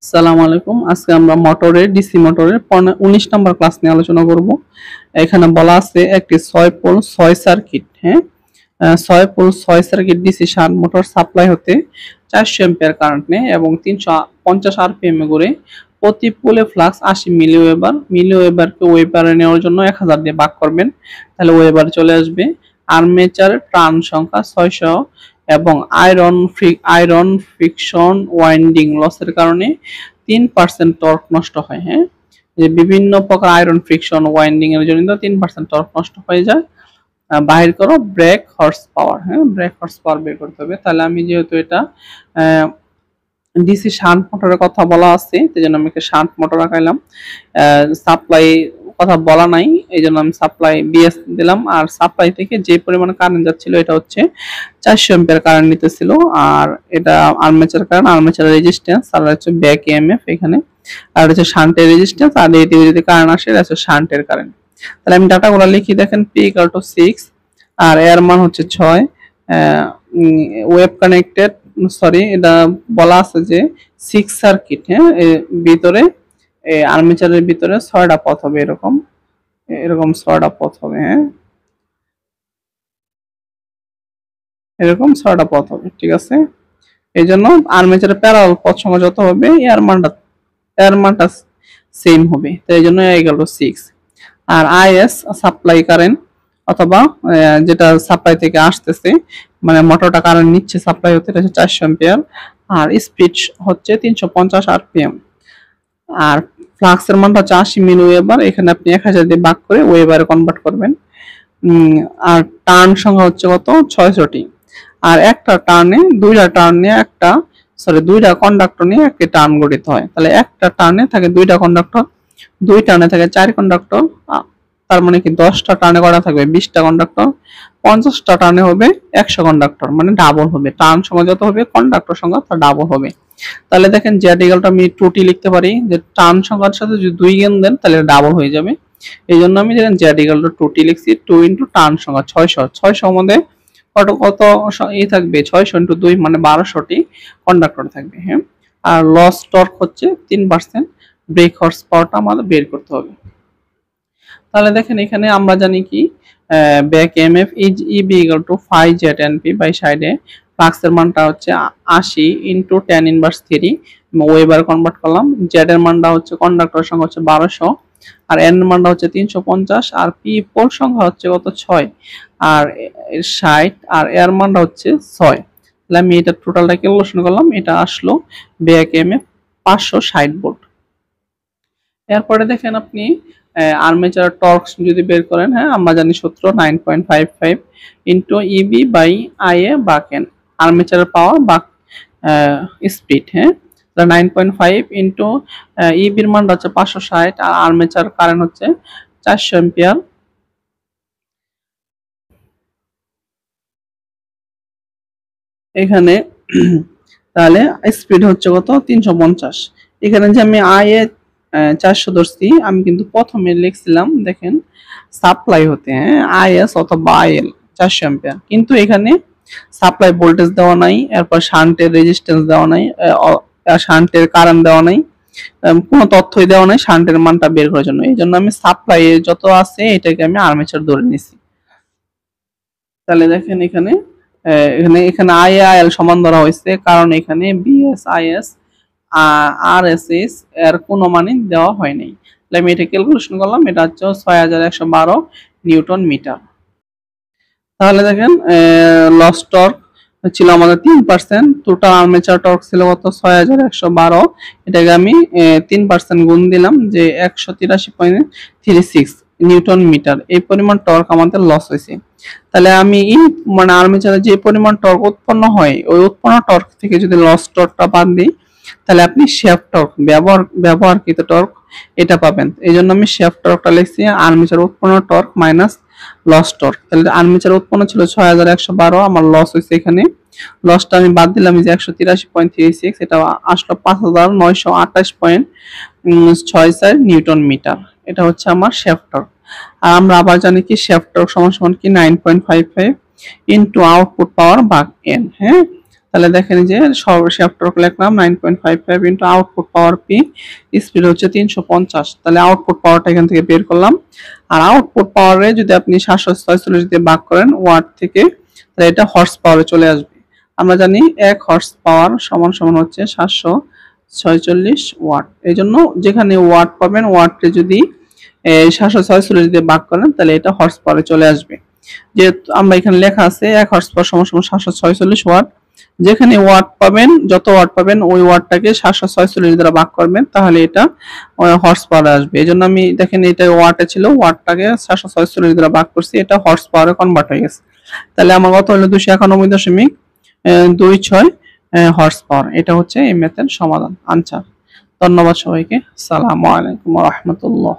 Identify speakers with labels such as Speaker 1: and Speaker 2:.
Speaker 1: আসসালামু আলাইকুম। আজকে আমরা মোটরের ডিসি মোটরের 19 নাম্বার ক্লাস নিয়ে আলোচনা করব। এখানে বলা আছে একটি 6 পোল 6 সার্কিট, হ্যাঁ, 6 pole 6 circuit DC shunt motor supply হতে 400 অ্যাম্পিয়ার কারেন্ট নেয় এবং 350 আরপিএম এ ঘুরে। প্রতি পোলে ফ্লাক্স 80 মিলিওয়েবার। মিলিওয়েবারকে ওয়েবারে নেওয়ার জন্য 1000 দিয়ে ভাগ করবেন, তাহলে ওয়েবার চলে আসবে। আর্মেচার টার্ন সংখ্যা 600 এবং আয়রন ফ্রিকশন ওয়াইন্ডিং লসের কারণে 3% টর্ক নষ্ট হয়। হ্যাঁ, যে বিভিন্ন প্রকার আয়রন ফ্রিকশন ওয়াইন্ডিং এর জন্য 3% টর্ক নষ্ট হয়ে যায়। বাহির করো ব্রেক হর্স পাওয়ার। হ্যাঁ, ব্রেক হর্স পাওয়ার বের করতে হবে। তাহলে আমি যেহেতু এটা ডিসি শান্ট মোটরের কথা বলা আছে, সেই জন্য আমি একটা শান্ট মোটর আঁকাইলাম। সাপ্লাই কথা বলা নাই, এই জন্য আমি সাপ্লাই বিএস দিলাম। আর সাপ্লাই থেকে যে পরিমাণ কারেন্ট যাচ্ছিল এটা হচ্ছে 400 অ্যাম্পিয়ার কারেন্ট নিতেছিল। আর এটা আর্মেচার কারেন্ট, আর্মেচারের রেজিস্ট্যান্স, আর হচ্ছে ব্যাক ইএমএফ এখানে, আর হচ্ছে শান্টের রেজিস্ট্যান্স, আর এদিকে যদি কারেন্ট আসে এটা হচ্ছে শান্টের কারেন্ট। তাহলে আমি ডাটাগুলো লিখি, দেখেন পি ইকুয়াল টু 6 আর এর মান হচ্ছে 6। ওয়েব কানেক্টেড, সরি, এটা বলা আছে যে 6 সার্কিট। হ্যাঁ, ভিতরে আর্মেচারের ভিতরে 6টা পথ হবে, এরকম এরকম 6টা পথ হবে। হ্যাঁ, এরকম 6টা পথ হবে, ঠিক আছে। এই জন্য আর্মেচারের প্যারালাল পথ সংখ্যা যত হবে এর মানটা সেম হবে, তো এই জন্য ইকুয়াল টু 6। আর আইএস সাপ্লাই কারেন্ট, অথবা যেটা সাপ্লাই থেকে আসতেছে, মানে মোটরটা কারেন্ট নিচ্ছে সাপ্লাই হতে, এটা হচ্ছে 400 অ্যাম্পিয়ার। আর স্পিড হচ্ছে 350 আরপিএম। আর ফ্লাক্সের মানটা হচ্ছে 80 মিলি ওয়েবার। এখানে আপনি 1000 দিয়ে ভাগ করে ওয়েবারে কনভার্ট করবেন। আর টার্ন সংখ্যা হচ্ছে কত, 600টি। আর একটা টার্নে দুইটা কন্ডাক্টর নিয়ে একটা টার্ন গঠিত হয়। তাহলে একটা টার্নে থাকে দুইটা কন্ডাক্টর, দুই টার্নে থাকে 4 কন্ডাক্টর। তার মানে কি 10টা টার্নে করা থাকবে 20টা কন্ডাক্টর, 50টা টার্নে হবে 100 কন্ডাক্টর, মানে ডাবল হবে। টার্ন সংখ্যা যত হবে কন্ডাক্টর সংখ্যা তার ডাবল হবে। তাহলে দেখেন জেড ইকুয়াল টু আমি 2টি লিখতে পারি, যে টার্ন সংখ্যার সাথে যদি 2 গুণ দেন তাহলে ডাবল হয়ে যাবে। এই জন্য আমি দেখেন জেড ইকুয়াল টু 2টি লিখছি। 2 ইন্টু টার্ন সংখ্যা 600 মধ্যে কত কত থাকবে, 600 ইন্টু 2 মানে 1200টি কন্ডাক্টর থাকবে। হ্যাঁ, আর লস টর্ক হচ্ছে 3%। ব্রেক হর্স পাওয়ারটা আমাদের বের করতে হবে। তাহলে দেখেন এখানে আমরা জানি কি, back EMF is Eb equal to 5 Z NP by সাইডে ফ্লাক্সের মানটা হচ্ছে 80 into tan inverse 3, weber convert করলাম। জেড এর মানটা হচ্ছে কন্ডাক্টর সংখ্যা হচ্ছে 1200, আর এন এর মানটা হচ্ছে 350, আর পি পোল সংখ্যা হচ্ছে কত 6, আর 60, আর এর মানটা হচ্ছে 6। তাহলে আমি এটা টোটালটা ক্যালকুলেশন করলাম, এটা আসলো ব্যাক এমএফ 560 ভোল্ট। এরপরে দেখেন আপনি আর্মেচার টর্ক যদি বের করেন, হ্যাঁ, আমরা জানি সূত্র 9.55 ইন্টু ইবি বাই আইএ বাক এন, আর্মেচারের পাওয়ার বা স্পিড। হ্যাঁ, 9.5 ইন্টু ইবির মান হচ্ছে 560, আর আর্মেচার কারেন্ট হচ্ছে 400 অ্যাম্পিয়ার। এখানে তাহলে স্পিড হচ্ছে কত, 350। এখানে যে আমি আইএ 400 ধরছি, আমি কিন্তু প্রথমে লিখছিলাম দেখেন সাপ্লাই হতে, হ্যাঁ, আইএস অথবা আইএল 400 অ্যাম্পিয়ার, কিন্তু এখানে সাপ্লাই ভোল্টেজ দেওয়া নাই, এরপর শান্টের রেজিস্ট্যান্স দেওয়া নাই, শান্টের কারেন্ট দেওয়া নাই, কোনো তথ্যই দেওয়া নাই শান্টের মানটা বের করার জন্য। এই জন্য আমি সাপ্লাই যত আছে এটাকে আমি আর্মেচার ধরে নিছি। তাহলে দেখেন এখানে এখানে আইএল সমান ধরা হয়েছে, কারণ এখানে বিএস আইএস আরএসএস এর কোনো মানে দেওয়া হয়নি। তাহলে আমি এটা ক্যালকুলেশন করলাম, এটা হচ্ছে 6112 নিউটন মিটার। তাহলে দেখেন লস টর্ক ছিল আমাদের 3%, টোটাল আর্মেচার টর্ক ছিল কত 6112, এটাকে আমি 3% গুণ দিলাম, যে 183.36 নিউটন মিটার। এই পরিমাণ টর্ক আমাদের লস হয়েছে। তাহলে আমি মানে আর্মেচারে যে পরিমাণ টর্ক উৎপন্ন হয়, ওই উৎপন্ন টর্ক থেকে যদি লস টর্কটা বাদ দিই, তাহলে আপনি শ্যাফট টর্ক ব্যবহারকৃত টর্ক এটা পাবেন। এই জন্য আমি শ্যাফট টর্কটা লিখছি আর্মেচার উৎপন্ন টর্ক মাইনাস লস টর্ক। তাহলে আর্মেচার উৎপন্ন ছিল 6112, আমার লস হয়েছে, এখানে লসটা আমি বাদ দিলাম যে 183.36, এটা আসলো 5928.64 নিউটন মিটার। এটা হচ্ছে আমার শ্যাফট টর্ক। আর আমরা আবার জানি কি শ্যাফট টর্ক সমান সমান কি 9.55 ইনটু আউটপুট পাওয়ার ভাগ এন। হ্যাঁ, তাহলে দেখেন যে সর্বশেষ টর্ক লিখলাম 9.55 ইনটু আউটপুট পাওয়ার পি, স্পিড হচ্ছে 350। তাহলে আউটপুট পাওয়ারটা এখান থেকে বের করলাম। আর আউটপুট পাওয়ারে যদি আপনি 746 দিয়ে ভাগ করেন ওয়াট থেকে, তাহলে এটা হর্স পাওয়ারে চলে আসবে। আমরা জানি 1 হর্স পাওয়ার সমান সমান হচ্ছে 746 ওয়াট। এই জন্য যেখানে ওয়াট পাবেন, ওয়াটকে যদি 746 দিয়ে ভাগ করেন তাহলে এটা হর্স পাওয়ারে চলে আসবে। যেহেতু আমরা এখানে লেখা আছে 1 হর্স পাওয়ার সমান সমান 746 ওয়াট, যেখানে ওয়াট পাবেন, যত ওয়াট পাবেন ওই ওয়াটটাকে 746 দ্বারা ভাগ করবেন, তাহলে এটা হর্স পাওয়ারে আসবে। এই জন্য আমি দেখেন এটা ওয়াটে ছিল, ওয়াটটাকে 746 দ্বারা ভাগ করছি, এটা হর্স পাওয়ারে কনভার্ট হয়ে গেছে। তাহলে আমার কত হলো 291.26 হর্স পাওয়ার। এটা হচ্ছে এই ম্যাথের সমাধান, আনসার। ধন্যবাদ সবাইকে। আসসালামু আলাইকুম ওয়া রাহমাতুল্লাহ।